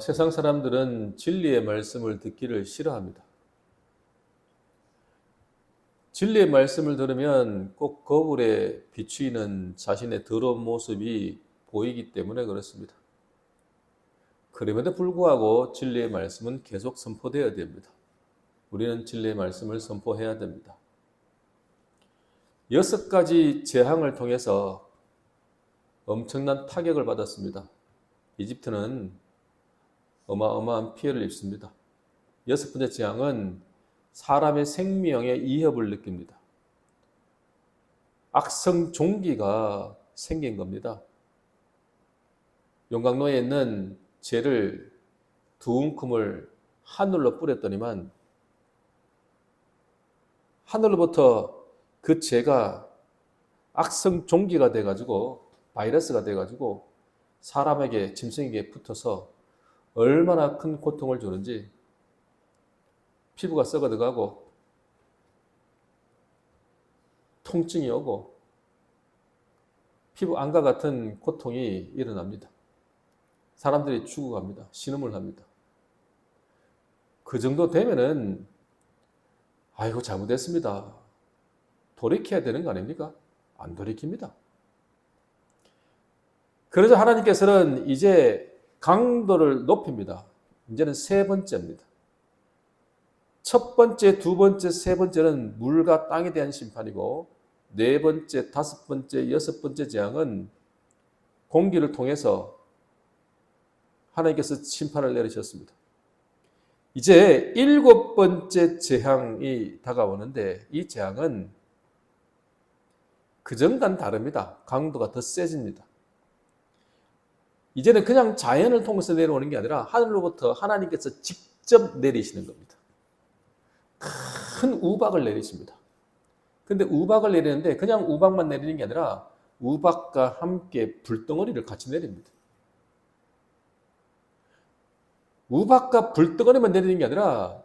세상 사람들은 진리의 말씀을 듣기를 싫어합니다. 진리의 말씀을 들으면 꼭 거울에 비추이는 자신의 더러운 모습이 보이기 때문에 그렇습니다. 그럼에도 불구하고 진리의 말씀은 계속 선포되어야 됩니다. 우리는 진리의 말씀을 선포해야 됩니다. 6가지 재앙을 통해서 엄청난 타격을 받았습니다. 이집트는 어마어마한 피해를 입습니다. 6번째 재앙은 사람의 생명에 위협을 느낍니다. 악성 종기가 생긴 겁니다. 용광로에 있는 재를 두 움큼을 하늘로 뿌렸더니만 하늘로부터 그 재가 악성 종기가 돼가지고 바이러스가 돼가지고 사람에게 짐승에게 붙어서 얼마나 큰 고통을 주는지 피부가 썩어 들어가고 통증이 오고 피부 안과 같은 고통이 일어납니다. 사람들이 죽어갑니다. 신음을 합니다. 그 정도 되면은 아이고 잘못했습니다. 돌이켜야 되는 거 아닙니까? 안 돌이킵니다. 그래서 하나님께서는 이제 강도를 높입니다. 이제는 3번째입니다. 첫 번째, 두 번째, 세 번째는 물과 땅에 대한 심판이고 4번째, 5번째, 6번째 재앙은 공기를 통해서 하나님께서 심판을 내리셨습니다. 이제 7번째 재앙이 다가오는데 이 재앙은 그전과는 다릅니다. 강도가 더 세집니다. 이제는 그냥 자연을 통해서 내려오는 게 아니라 하늘로부터 하나님께서 직접 내리시는 겁니다. 큰 우박을 내리십니다. 근데 우박을 내리는데 그냥 우박만 내리는 게 아니라 우박과 함께 불덩어리를 같이 내립니다. 우박과 불덩어리만 내리는 게 아니라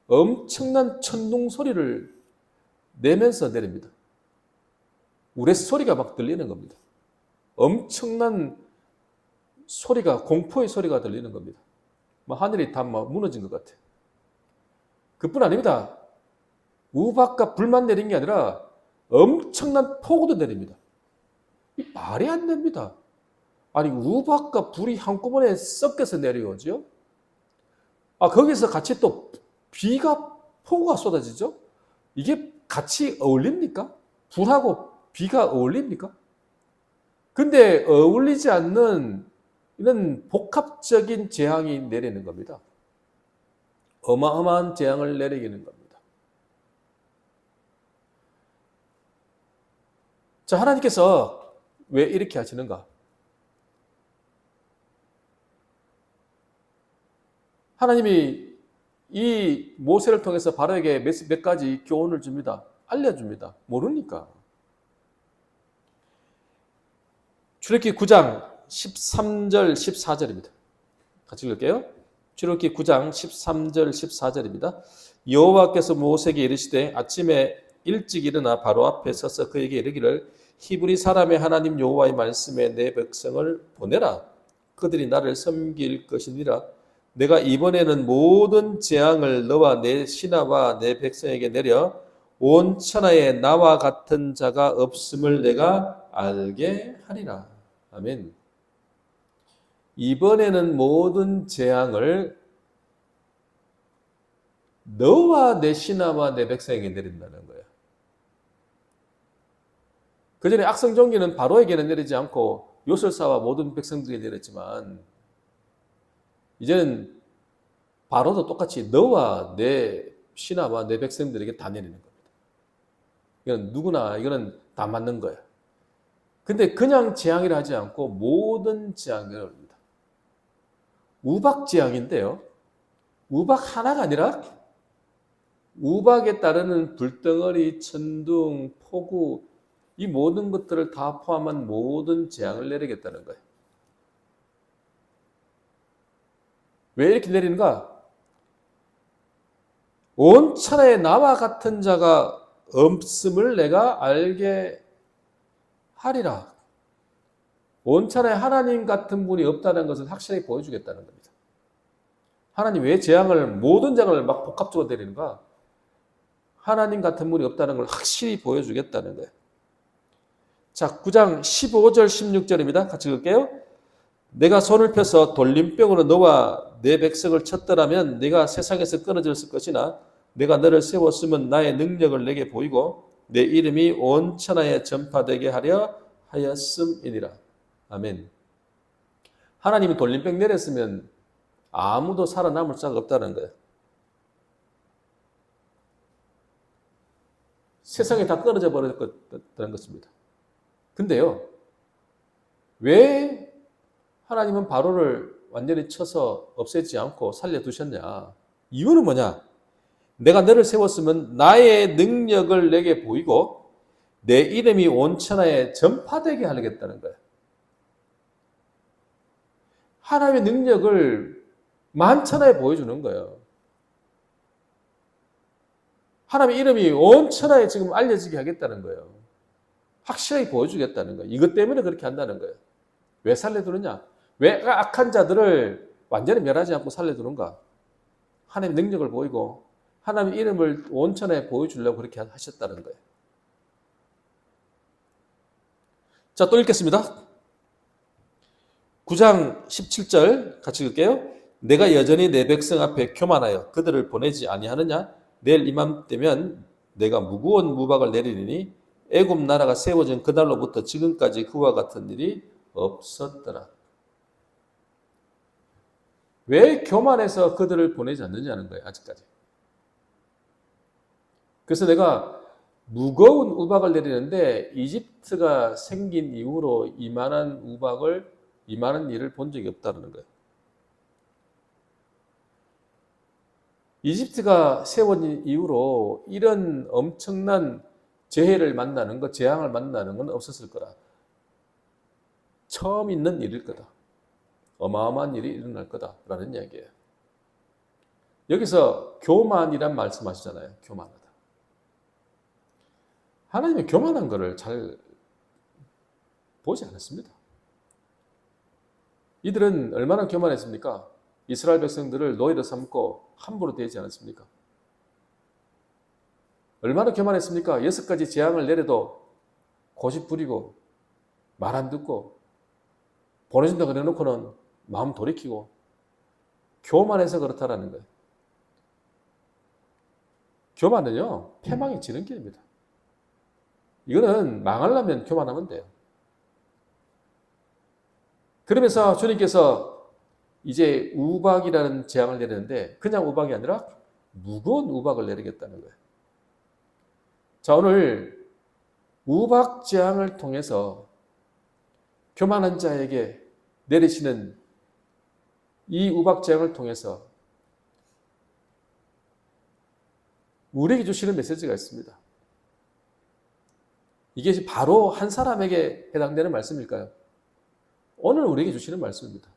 엄청난 천둥 소리를 내면서 내립니다. 우레소리가 막 들리는 겁니다. 엄청난 소리가, 공포의 소리가 들리는 겁니다. 하늘이 다 무너진 것 같아요. 그뿐 아닙니다. 우박과 불만 내린 게 아니라 엄청난 폭우도 내립니다. 이 말이 안 됩니다. 아니 우박과 불이 한꺼번에 섞여서 내려오죠. 거기서 같이 또 폭우가 쏟아지죠. 이게 같이 어울립니까? 불하고 비가 어울립니까? 근데 어울리지 않는 이런 복합적인 재앙이 내리는 겁니다. 어마어마한 재앙을 내리는 겁니다. 자, 하나님께서 왜 이렇게 하시는가? 하나님이 이 모세를 통해서 바로에게 몇 가지 교훈을 줍니다. 알려줍니다. 모르니까. 출애굽기 9장 13절 14절입니다. 같이 읽을게요. 출애굽기 9장 13절 14절입니다. 여호와께서 모세에게 이르시되 아침에 일찍 일어나 바로 앞에 서서 그에게 이르기를 히브리 사람의 하나님 여호와의 말씀에 내 백성을 보내라. 그들이 나를 섬길 것이니라. 내가 이번에는 모든 재앙을 너와 내 신하와 내 백성에게 내려 온 천하에 나와 같은 자가 없음을 내가 알게 하리라. 아멘. 이번에는 모든 재앙을 너와 내 신하와 내 백성에게 내린다는 거예요. 그 전에 악성 종기는 바로에게는 내리지 않고 요술사와 모든 백성들에게 내렸지만 이제는 바로도 똑같이 너와 내 신하와 내 백성들에게 다 내리는 겁니다. 이건 누구나 이거는 다 맞는 거예요. 근데 그냥 재앙이라 하지 않고 모든 재앙을 합니다. 우박 재앙인데요. 우박 하나가 아니라 우박에 따르는 불덩어리, 천둥, 폭우 이 모든 것들을 다 포함한 모든 재앙을 내리겠다는 거예요. 왜 이렇게 내리는가? 온 천하에 나와 같은 자가 없음을 내가 알게 하리라. 온 천하에 하나님 같은 분이 없다는 것을 확실히 보여주겠다는 겁니다. 하나님 왜 재앙을, 모든 재앙을 막 복합적으로 내리는가? 하나님 같은 분이 없다는 걸 확실히 보여주겠다는 거예요. 자, 9장 15절 16절입니다. 같이 읽을게요. 내가 손을 펴서 돌림병으로 너와 내 백성을 쳤더라면 네가 세상에서 끊어졌을 것이나 내가 너를 세웠으면 나의 능력을 내게 보이고 내 이름이 온 천하에 전파되게 하려 하였음이니라. 아멘. 하나님이 돌림병 내렸으면 아무도 살아남을 자가 없다는 거예요. 세상에 다 끊어져 버렸다는 것입니다. 근데요, 왜 하나님은 바로를 완전히 쳐서 없애지 않고 살려두셨냐? 이유는 뭐냐? 내가 너를 세웠으면 나의 능력을 내게 보이고 내 이름이 온 천하에 전파되게 하겠다는 거예요. 하나님의 능력을 만천하에 보여주는 거예요. 하나님의 이름이 온 천하에 지금 알려지게 하겠다는 거예요. 확실하게 보여주겠다는 거예요. 이것 때문에 그렇게 한다는 거예요. 왜 살려두느냐? 왜 악한 자들을 완전히 멸하지 않고 살려두는가? 하나님의 능력을 보이고 하나님의 이름을 온 천하에 보여주려고 그렇게 하셨다는 거예요. 자, 또 읽겠습니다. 9장 17절 같이 읽을게요. 내가 여전히 내 백성 앞에 교만하여 그들을 보내지 아니하느냐? 내일 이맘때면 내가 무거운 무박을 내리리니 애굽 나라가 세워진 그날로부터 지금까지 그와 같은 일이 없었더라. 왜 교만해서 그들을 보내지 않느냐는 거예요. 아직까지. 그래서 내가 무거운 우박을 내리는데 이집트가 생긴 이후로 이만한 일을 본 적이 없다는 거예요. 이집트가 세워진 이후로 이런 엄청난 재해를 만나는 것, 재앙을 만나는 건 없었을 거라. 처음 있는 일일 거다. 어마어마한 일이 일어날 거다라는 이야기예요. 여기서 교만이란 말씀하시잖아요. 교만하다. 하나님은 교만한 것을 잘 보지 않았습니다. 이들은 얼마나 교만했습니까? 이스라엘 백성들을 노예로 삼고 함부로 대하지 않았습니까? 얼마나 교만했습니까? 6가지 재앙을 내려도 고집 부리고 말 안 듣고 보내준다고 그래놓고는 마음 돌이키고 교만해서 그렇다라는 거예요. 교만은요, 패망의 지름길입니다. 이거는 망하려면 교만하면 돼요. 그러면서 주님께서 이제 우박이라는 재앙을 내리는데 그냥 우박이 아니라 무거운 우박을 내리겠다는 거예요. 자, 오늘 우박 재앙을 통해서 교만한 자에게 내리시는 이 우박 재앙을 통해서 우리에게 주시는 메시지가 있습니다. 이게 바로 한 사람에게 해당되는 말씀일까요? 오늘 우리에게 주시는 말씀입니다.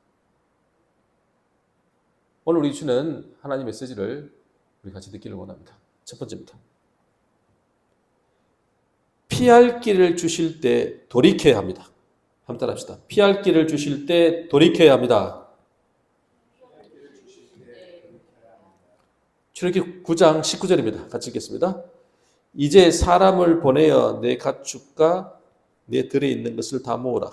오늘 우리 주시는 하나님 메시지를 우리 같이 듣기를 원합니다. 첫 번째입니다. 피할 길을 주실 때 돌이켜야 합니다. 한번 따라합시다. 피할 길을 주실 때 돌이켜야 합니다. 출애굽기 9장 19절입니다. 같이 읽겠습니다. 이제 사람을 보내어 내 가축과 내 들에 있는 것을 다 모으라.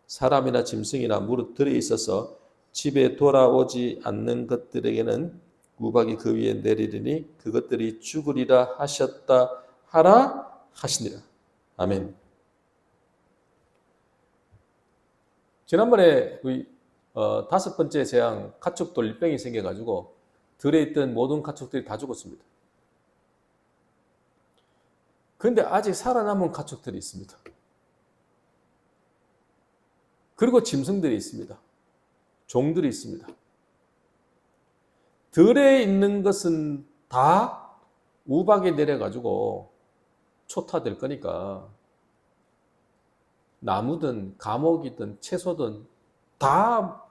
사람이나 짐승이나 무릇 들에 있어서 집에 돌아오지 않는 것들에게는 우박이 그 위에 내리리니 그것들이 죽으리라 하셨다 하라 하시니라. 아멘. 지난번에 우리 5번째 재앙 가축 돌림병이 생겨가지고 들에 있던 모든 가축들이 다 죽었습니다. 그런데 아직 살아남은 가축들이 있습니다. 그리고 짐승들이 있습니다. 종들이 있습니다. 들에 있는 것은 다 우박에 내려가지고 초타될 거니까 나무든 감옥이든 채소든 다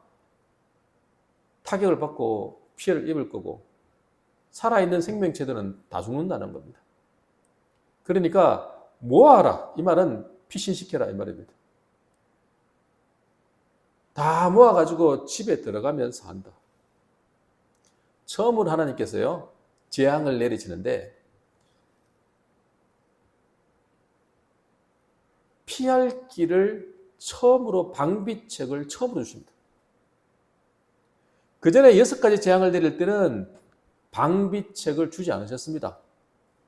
타격을 받고 피해를 입을 거고 살아있는 생명체들은 다 죽는다는 겁니다. 그러니까 모아라. 이 말은 피신시켜라 이 말입니다. 다 모아가지고 집에 들어가면서 한다. 처음으로 하나님께서요, 재앙을 내리시는데 피할 길을 처음으로 방비책을 처음으로 주십니다. 그 전에 6가지 재앙을 내릴 때는 방비책을 주지 않으셨습니다.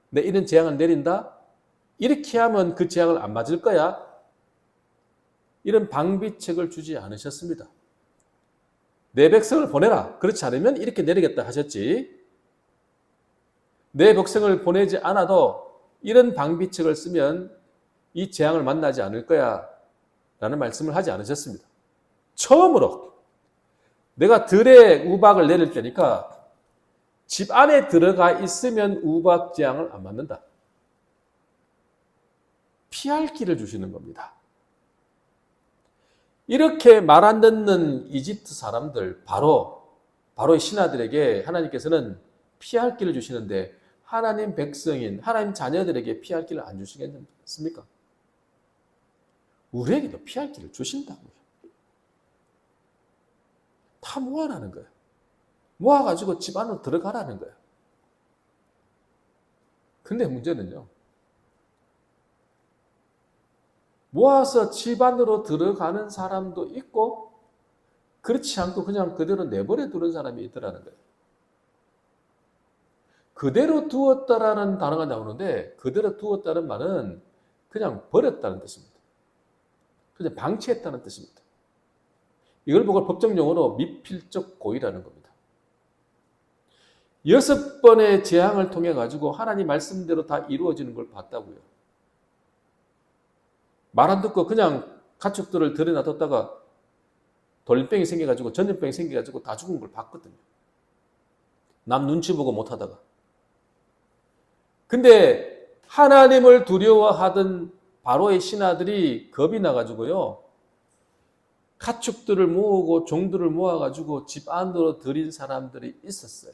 내 이런 재앙을 내린다? 이렇게 하면 그 재앙을 안 맞을 거야? 이런 방비책을 주지 않으셨습니다. 내 백성을 보내라. 그렇지 않으면 이렇게 내리겠다 하셨지. 내 백성을 보내지 않아도 이런 방비책을 쓰면 이 재앙을 만나지 않을 거야 라는 말씀을 하지 않으셨습니다. 처음으로 내가 들에 우박을 내릴 때니까 집 안에 들어가 있으면 우박 재앙을 안 맞는다. 피할 길을 주시는 겁니다. 이렇게 말 안 듣는 이집트 사람들, 바로의 신하들에게 하나님께서는 피할 길을 주시는데 하나님 백성인 하나님 자녀들에게 피할 길을 안 주시겠습니까? 우리에게도 피할 길을 주신다고요. 다 모아라는 거예요. 모아가지고 집 안으로 들어가라는 거예요. 근데 문제는요, 모아서 집 안으로 들어가는 사람도 있고 그렇지 않고 그냥 그대로 내버려 두는 사람이 있더라는 거예요. 그대로 두었다라는 단어가 나오는데 그대로 두었다는 말은 그냥 버렸다는 뜻입니다. 그냥 방치했다는 뜻입니다. 이걸 보고 법정용어로 미필적 고의라는 겁니다. 6번의 재앙을 통해 가지고 하나님 말씀대로 다 이루어지는 걸 봤다고요. 말 안 듣고 그냥 가축들을 들여놔뒀다가 돌림병이 생겨가지고 전염병이 생겨가지고 다 죽은 걸 봤거든요. 남 눈치 보고 못하다가. 근데 하나님을 두려워하던 바로의 신하들이 겁이 나가지고요, 가축들을 모으고 종들을 모아가지고 집 안으로 들인 사람들이 있었어요.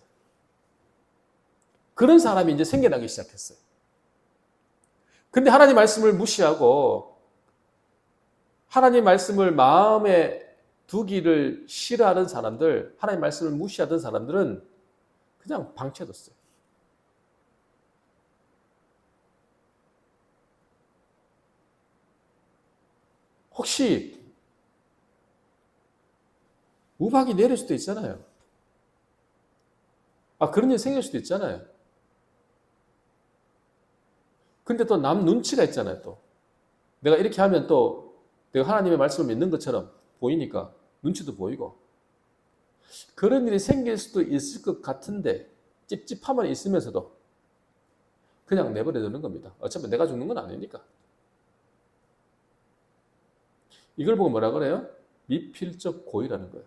그런 사람이 이제 생겨나기 시작했어요. 근데 하나님 말씀을 무시하고 하나님 말씀을 마음에 두기를 싫어하는 사람들, 하나님 말씀을 무시하던 사람들은 그냥 방치해뒀어요. 혹시 우박이 내릴 수도 있잖아요. 그런 일 생길 수도 있잖아요. 근데 또 남 눈치가 있잖아요, 또. 내가 이렇게 하면 또 내가 하나님의 말씀을 믿는 것처럼 보이니까 눈치도 보이고. 그런 일이 생길 수도 있을 것 같은데 찝찝함은 있으면서도 그냥 내버려 두는 겁니다. 어차피 내가 죽는 건 아니니까. 이걸 보고 뭐라 그래요? 미필적 고의라는 거예요.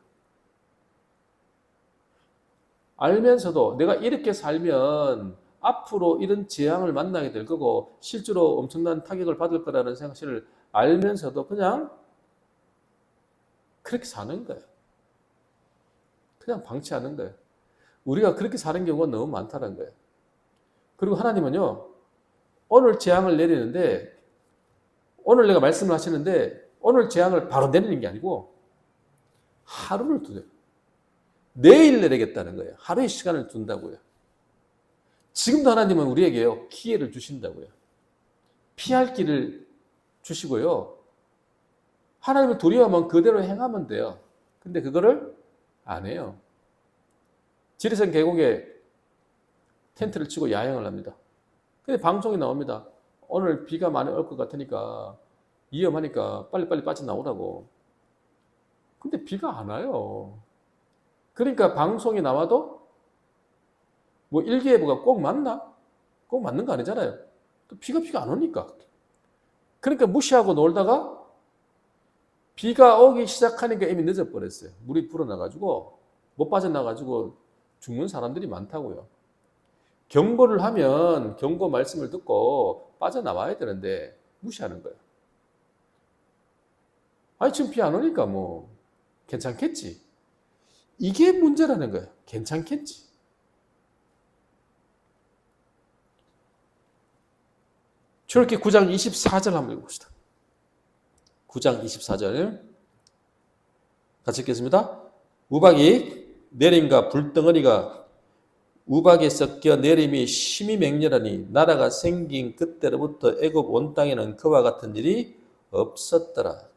알면서도 내가 이렇게 살면 앞으로 이런 재앙을 만나게 될 거고 실제로 엄청난 타격을 받을 거라는 사실을 알면서도 그냥 그렇게 사는 거예요. 그냥 방치하는 거예요. 우리가 그렇게 사는 경우가 너무 많다는 거예요. 그리고 하나님은요, 오늘 재앙을 내리는데, 오늘 내가 말씀을 하시는데 오늘 재앙을 바로 내리는 게 아니고 하루를 두세요. 내일 내리겠다는 거예요. 하루의 시간을 둔다고요. 지금도 하나님은 우리에게요, 기회를 주신다고요. 피할 길을 주시고요. 하나님을 두려워하면 그대로 행하면 돼요. 근데 그거를 안 해요. 지리산 계곡에 텐트를 치고 야영을 합니다. 근데 방송이 나옵니다. 오늘 비가 많이 올 것 같으니까 위험하니까 빨리빨리 빠져나오라고. 근데 비가 안 와요. 그러니까 방송이 나와도 뭐 일기예보가 꼭 맞나? 꼭 맞는 거 아니잖아요. 또 비가 안 오니까. 그러니까 무시하고 놀다가 비가 오기 시작하니까 이미 늦어버렸어요. 물이 불어나가지고 못 빠져나가지고 죽는 사람들이 많다고요. 경고를 하면 경고 말씀을 듣고 빠져나와야 되는데 무시하는 거예요. 아니 지금 비 안 오니까 뭐 괜찮겠지. 이게 문제라는 거예요. 괜찮겠지. 출애굽기 9장 24절 한번 읽어봅시다. 9장 24절 같이 읽겠습니다. 우박이 내림과 불덩어리가 우박이 섞여 내림이 심히 맹렬하니 나라가 생긴 그때로부터 애굽 온 땅에는 그와 같은 일이 없었더라.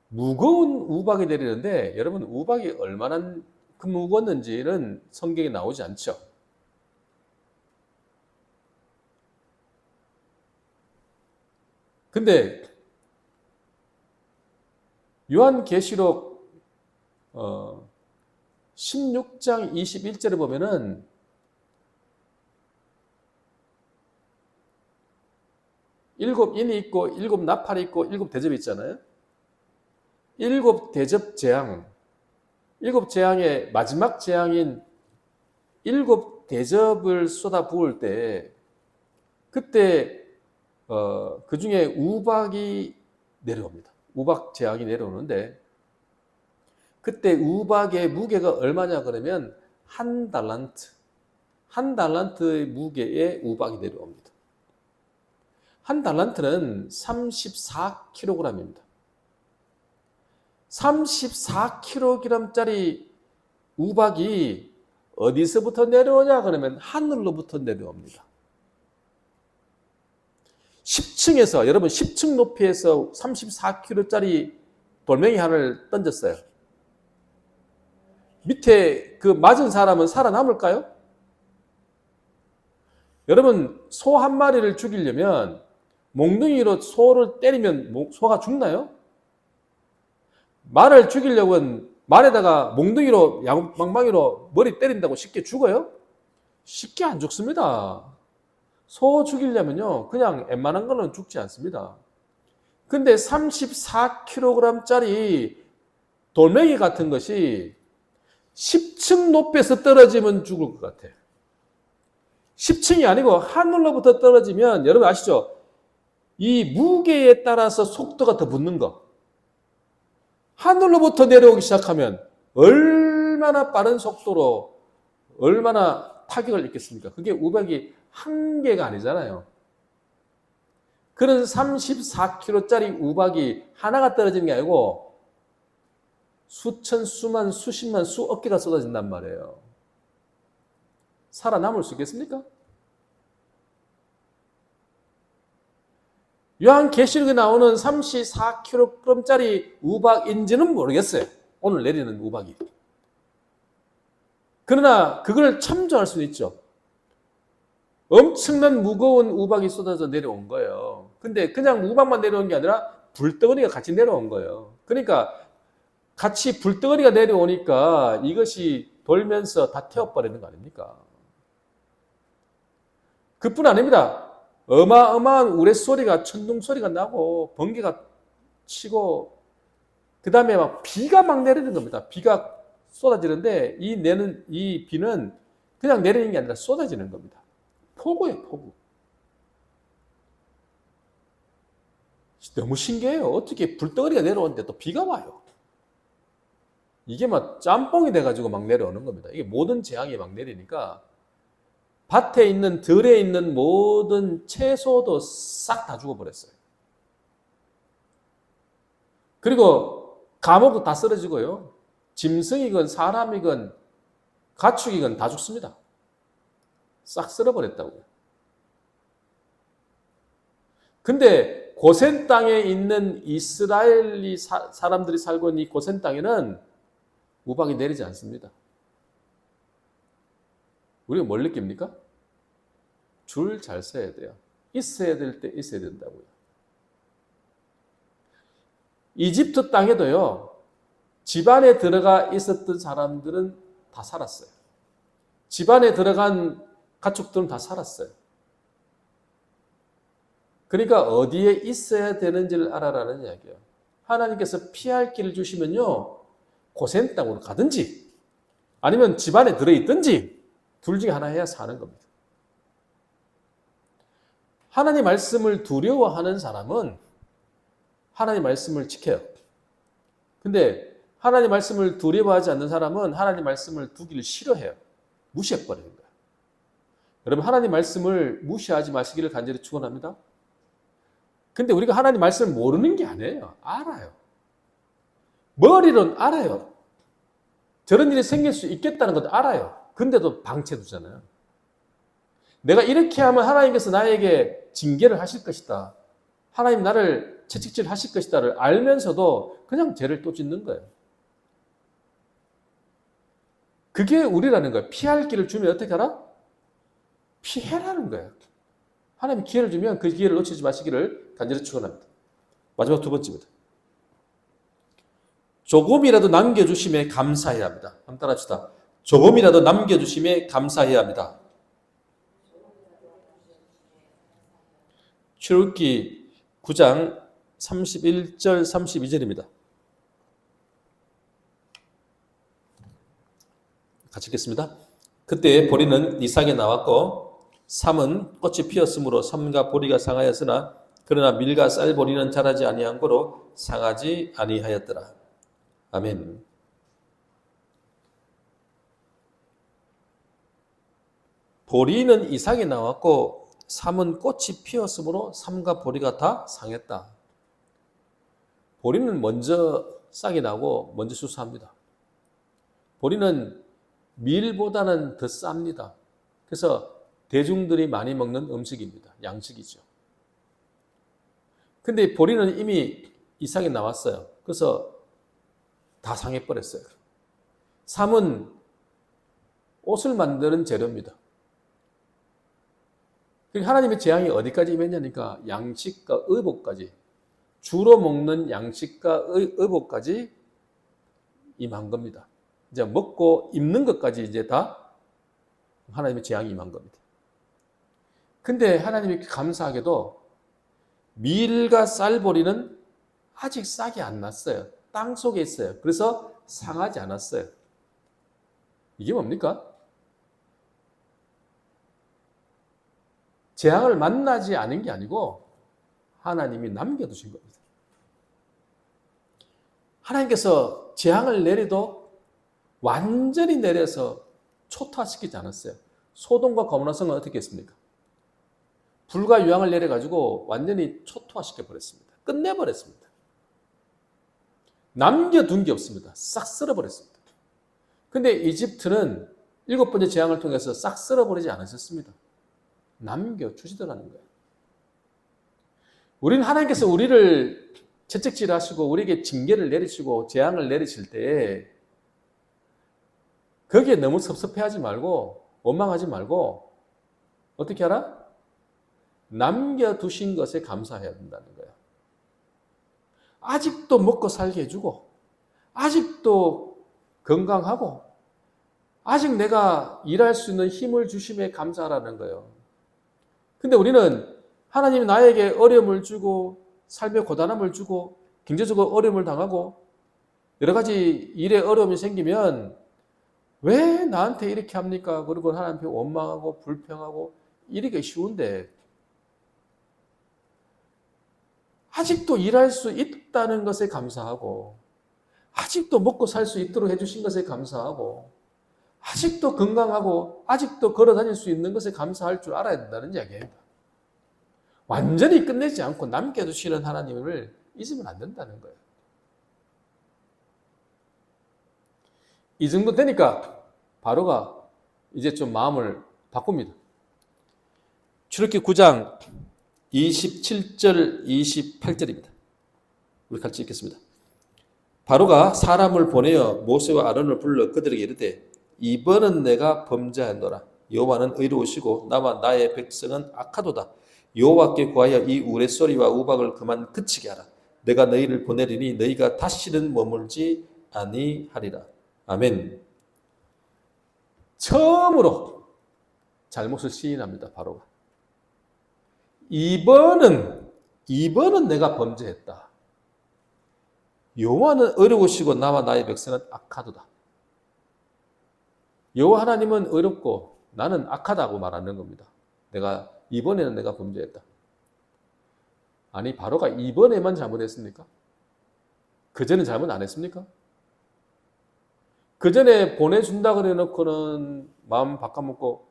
무거운 우박이 내리는데 여러분 우박이 얼마나 무거웠는지는 성경에 나오지 않죠. 근데 요한계시록 16장 21절에 보면은 일곱 인이 있고 일곱 나팔이 있고 일곱 대접이 있잖아요. 일곱 대접 재앙, 일곱 재앙의 마지막 재앙인 일곱 대접을 쏟아 부을 때 그때 그 중에 우박이 내려옵니다. 우박 재앙이 내려오는데 그때 우박의 무게가 얼마냐 그러면 한 달란트의 무게의 우박이 내려옵니다. 한 달란트는 34kg입니다. 34kg짜리 우박이 어디서부터 내려오냐 그러면 하늘로부터 내려옵니다. 10층에서 여러분 10층 높이에서 34kg짜리 돌멩이 하나를 던졌어요. 밑에 그 맞은 사람은 살아남을까요? 여러분 소 한 마리를 죽이려면 몽둥이로 소를 때리면 소가 죽나요? 말을 죽이려면 말에다가 몽둥이로 망망이로 머리 때린다고 쉽게 죽어요? 쉽게 안 죽습니다. 소 죽이려면요 그냥 웬만한 거는 죽지 않습니다. 근데 34kg짜리 돌멩이 같은 것이 10층 높이에서 떨어지면 죽을 것 같아요. 10층이 아니고 하늘로부터 떨어지면 여러분 아시죠? 이 무게에 따라서 속도가 더 붙는 거. 하늘로부터 내려오기 시작하면 얼마나 빠른 속도로 얼마나 타격을 입겠습니까? 그게 우박이 한 개가 아니잖아요. 그런 34kg짜리 우박이 하나가 떨어지는 게 아니고 수천, 수만, 수십만, 수억 개가 쏟아진단 말이에요. 살아남을 수 있겠습니까? 요한계시록에 나오는 34kg짜리 우박인지는 모르겠어요. 오늘 내리는 우박이. 그러나 그걸 참조할 수는 있죠. 엄청난 무거운 우박이 쏟아져 내려온 거예요. 근데 그냥 우박만 내려온 게 아니라 불덩어리가 같이 내려온 거예요. 그러니까 같이 불덩어리가 내려오니까 이것이 돌면서 다 태워버리는 거 아닙니까? 그뿐 아닙니다. 어마어마한 우레소리가 천둥 소리가 나고 번개가 치고 그 다음에 막 비가 막 내리는 겁니다. 비가 쏟아지는데 이 비는 그냥 내리는 게 아니라 쏟아지는 겁니다. 폭우예요, 폭우. 너무 신기해요. 어떻게 불덩어리가 내려오는데 또 비가 와요. 이게 막 짬뽕이 돼가지고 막 내려오는 겁니다. 이게 모든 재앙이 막 내리니까 밭에 있는 들에 있는 모든 채소도 싹 다 죽어버렸어요. 그리고 감옥도 다 쓰러지고요. 짐승이건 사람이건 가축이건 다 죽습니다. 싹 쓸어버렸다고요. 근데 고센 땅에 있는 이스라엘이 사람들이 살고 있는 이 고센 땅에는 우박이 내리지 않습니다. 우리가 뭘 느낍니까? 줄 잘 서야 돼요. 있어야 될 때 있어야 된다고요. 이집트 땅에도요. 집안에 들어가 있었던 사람들은 다 살았어요. 집안에 들어간 가축들은 다 살았어요. 그러니까 어디에 있어야 되는지를 알아라는 이야기예요. 하나님께서 피할 길을 주시면요. 고센 땅으로 가든지 아니면 집안에 들어있든지 둘 중에 하나 해야 사는 겁니다. 하나님 말씀을 두려워하는 사람은 하나님 말씀을 지켜요. 근데 하나님 말씀을 두려워하지 않는 사람은 하나님 말씀을 두기를 싫어해요. 무시해버리는 거예요. 여러분 하나님 말씀을 무시하지 마시기를 간절히 축원합니다. 근데 우리가 하나님 말씀을 모르는 게 아니에요. 알아요. 머리로는 알아요. 저런 일이 생길 수 있겠다는 것도 알아요. 근데도 방치해두잖아요. 내가 이렇게 하면 하나님께서 나에게 징계를 하실 것이다. 하나님 나를 채찍질 하실 것이다를 알면서도 그냥 죄를 또 짓는 거예요. 그게 우리라는 거예요. 피할 길을 주면 어떻게 하라? 피해라는 거예요. 하나님이 기회를 주면 그 기회를 놓치지 마시기를 간절히 축원합니다. 마지막 두 번째입니다. 조금이라도 남겨주심에 감사해야 합니다. 한번 따라합시다. 조금이라도 남겨주심에 감사해야 합니다. 출애굽기 9장 31절 32절입니다. 같이 읽겠습니다. 그때 보리는 이삭에 나왔고 삼은 꽃이 피었으므로 삼과 보리가 상하였으나 그러나 밀과 쌀 보리는 자라지 아니한 거로 상하지 아니하였더라. 아멘. 보리는 이삭에 나왔고 삼은 꽃이 피었으므로 삼과 보리가 다 상했다. 보리는 먼저 싹이 나고 먼저 수수합니다. 보리는 밀보다는 더 쌉니다. 그래서 대중들이 많이 먹는 음식입니다. 양식이죠. 근데 보리는 이미 이삭에 나왔어요. 그래서 다 상해버렸어요. 삼은 옷을 만드는 재료입니다. 하나님의 재앙이 어디까지 임했냐니까 양식과 의복까지, 주로 먹는 양식과 의복까지 임한 겁니다. 이제 먹고 입는 것까지 이제 다 하나님의 재앙이 임한 겁니다. 근데 하나님이 감사하게도 밀과 쌀보리는 아직 싹이 안 났어요. 땅 속에 있어요. 그래서 상하지 않았어요. 이게 뭡니까? 재앙을 만나지 않은 게 아니고 하나님이 남겨두신 겁니다. 하나님께서 재앙을 내려도 완전히 내려서 초토화시키지 않았어요. 소돔과 고모라성은 어떻게 했습니까? 불과 유황을 내려가지고 완전히 초토화시켜 버렸습니다. 끝내버렸습니다. 남겨둔 게 없습니다. 싹 쓸어버렸습니다. 근데 이집트는 7번째 재앙을 통해서 싹 쓸어버리지 않으셨습니다. 남겨주시더라는 거예요. 우리는 하나님께서 우리를 채찍질하시고 우리에게 징계를 내리시고 재앙을 내리실 때 거기에 너무 섭섭해하지 말고 원망하지 말고 어떻게 하라? 남겨두신 것에 감사해야 된다는 거예요. 아직도 먹고 살게 해주고 아직도 건강하고 아직 내가 일할 수 있는 힘을 주심에 감사하라는 거예요. 근데 우리는 하나님이 나에게 어려움을 주고 삶의 고단함을 주고 경제적으로 어려움을 당하고 여러 가지 일에 어려움이 생기면 왜 나한테 이렇게 합니까? 그리고 하나님께 원망하고 불평하고 이렇게 쉬운데 아직도 일할 수 있다는 것에 감사하고 아직도 먹고 살 수 있도록 해주신 것에 감사하고 아직도 건강하고 아직도 걸어 다닐 수 있는 것에 감사할 줄 알아야 된다는 이야기입니다. 완전히 끝내지 않고 남겨두시는 하나님을 잊으면 안 된다는 거예요. 이 정도 되니까 바로가 이제 좀 마음을 바꿉니다. 출애굽기 9장 27절 28절입니다. 우리 같이 읽겠습니다. 바로가 사람을 보내어 모세와 아론을 불러 그들에게 이르되 이번은 내가 범죄하노라. 여호와는 의로우시고 나와 나의 백성은 악하도다. 여호와께 구하여 이 우레소리와 우박을 그만 그치게 하라. 내가 너희를 보내리니 너희가 다시는 머물지 아니하리라. 아멘. 처음으로 잘못을 시인합니다. 바로가. 이번은 내가 범죄했다. 여호와는 의로우시고 나와 나의 백성은 악하도다. 여호와 하나님은 의롭고 나는 악하다고 말하는 겁니다. 이번에는 내가 범죄했다. 아니 바로가 이번에만 잘못했습니까? 그전에 잘못 안 했습니까? 그전에 보내준다 그래 놓고는 마음 바꿔먹고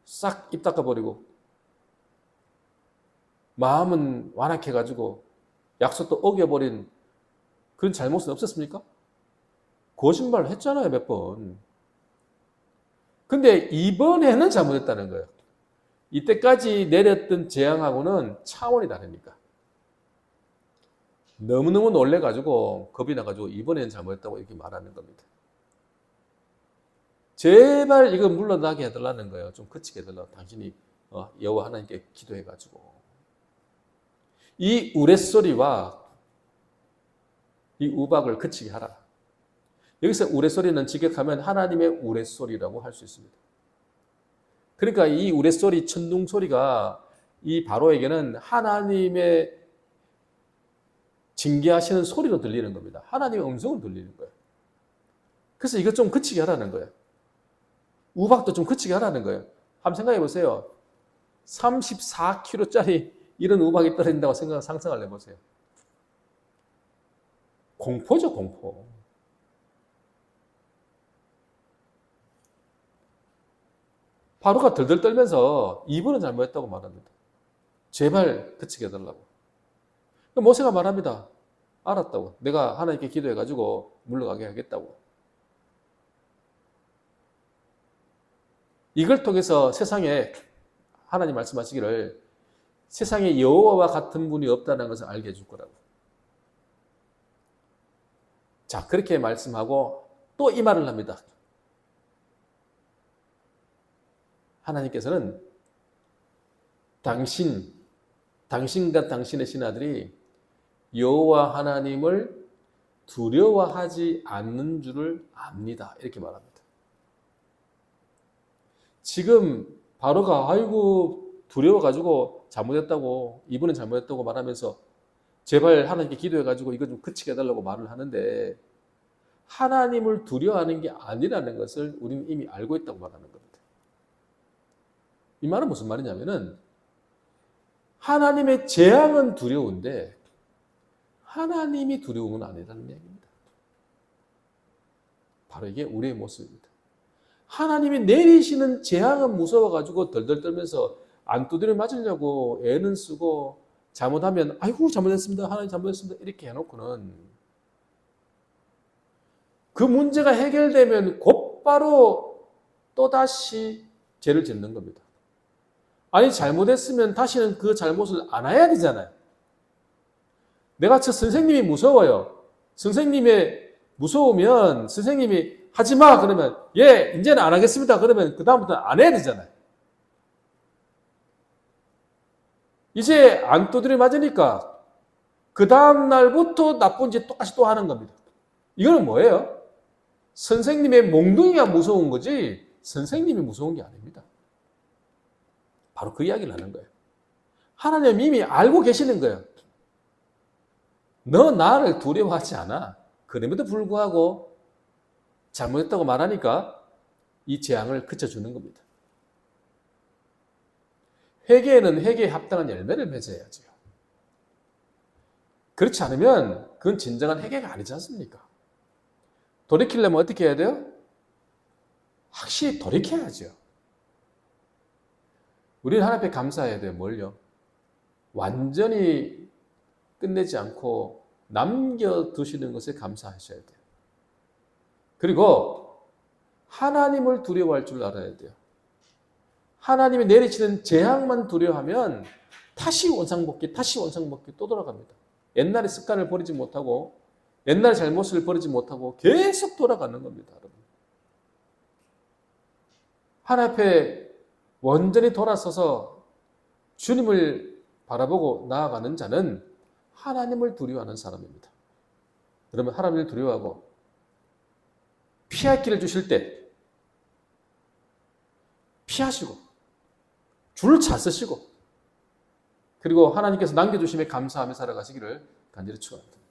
싹 입 닦아버리고 마음은 완악해가지고 약속도 어겨버린 그런 잘못은 없었습니까? 거짓말을 했잖아요, 몇 번. 근데 이번에는 잘못했다는 거예요. 이때까지 내렸던 재앙하고는 차원이 다르니까. 너무너무 놀래가지고 겁이 나가지고 이번에는 잘못했다고 이렇게 말하는 겁니다. 제발 이거 물러나게 해달라는 거예요. 좀 그치게 해달라고. 당신이 여호와 하나님께 기도해가지고. 이 우레소리와 이 우박을 그치게 하라. 여기서 우레소리는 직역하면 하나님의 우레소리라고 할 수 있습니다. 그러니까 이 우레소리, 천둥소리가 이 바로에게는 하나님의 징계하시는 소리로 들리는 겁니다. 하나님의 음성으로 들리는 거예요. 그래서 이것 좀 그치게 하라는 거예요. 우박도 좀 그치게 하라는 거예요. 한번 생각해 보세요. 34kg짜리 이런 우박이 떨어진다고 상상을 해보세요. 공포죠, 공포. 바로가 덜덜 떨면서 이번은 잘못했다고 말합니다. 제발 그치게 해달라고. 모세가 말합니다. 알았다고. 내가 하나님께 기도해가지고 물러가게 하겠다고. 이걸 통해서 세상에 하나님 말씀하시기를 세상에 여호와와 같은 분이 없다는 것을 알게 해줄 거라고. 자, 그렇게 말씀하고 또 이 말을 합니다. 하나님께서는 당신과 당신의 신하들이 여호와 하나님을 두려워하지 않는 줄을 압니다. 이렇게 말합니다. 지금 바로가 아이고 두려워가지고 잘못했다고 이번엔 잘못했다고 말하면서 제발 하나님께 기도해가지고 이거 좀 그치게 해달라고 말을 하는데 하나님을 두려워하는 게 아니라는 것을 우리는 이미 알고 있다고 말하는 겁니다. 이 말은 무슨 말이냐면은 하나님의 재앙은 두려운데 하나님이 두려운 건 아니라는 얘기입니다. 바로 이게 우리의 모습입니다. 하나님이 내리시는 재앙은 무서워가지고 덜덜 떨면서 안 두드려 맞으려고 애는 쓰고 잘못하면 아이고 잘못했습니다. 하나님 잘못했습니다. 이렇게 해놓고는 그 문제가 해결되면 곧바로 또다시 죄를 짓는 겁니다. 아니 잘못했으면 다시는 그 잘못을 안 해야 되잖아요. 내가 저 선생님이 무서워요. 선생님의 무서우면 선생님이 하지마 그러면 예 이제는 안 하겠습니다. 그러면 그 다음부터는 안 해야 되잖아요. 이제 안 두드려 맞으니까 그 다음 날부터 나쁜 짓 똑같이 또 하는 겁니다. 이거는 뭐예요? 선생님의 몽둥이가 무서운 거지 선생님이 무서운 게 아닙니다. 바로 그 이야기를 하는 거예요. 하나님 이미 알고 계시는 거예요. 너 나를 두려워하지 않아. 그럼에도 불구하고 잘못했다고 말하니까 이 재앙을 그쳐주는 겁니다. 회개에는 회개에 합당한 열매를 맺어야죠. 그렇지 않으면 그건 진정한 회개가 아니지 않습니까? 돌이키려면 어떻게 해야 돼요? 확실히 돌이켜야죠. 우리는 하나님 앞에 감사해야 돼요. 뭘요? 완전히 끝내지 않고 남겨두시는 것에 감사하셔야 돼요. 그리고 하나님을 두려워할 줄 알아야 돼요. 하나님이 내리치는 재앙만 두려워하면 다시 원상복귀 또 돌아갑니다. 옛날의 습관을 버리지 못하고 옛날 잘못을 버리지 못하고 계속 돌아가는 겁니다. 여러분. 하나님 앞에 완전히 돌아서서 주님을 바라보고 나아가는 자는 하나님을 두려워하는 사람입니다. 여러분 하나님을 두려워하고 피할 길을 주실 때 피하시고 줄을 잘 쓰시고 그리고 하나님께서 남겨주심에 감사하며 살아가시기를 간절히 축원합니다.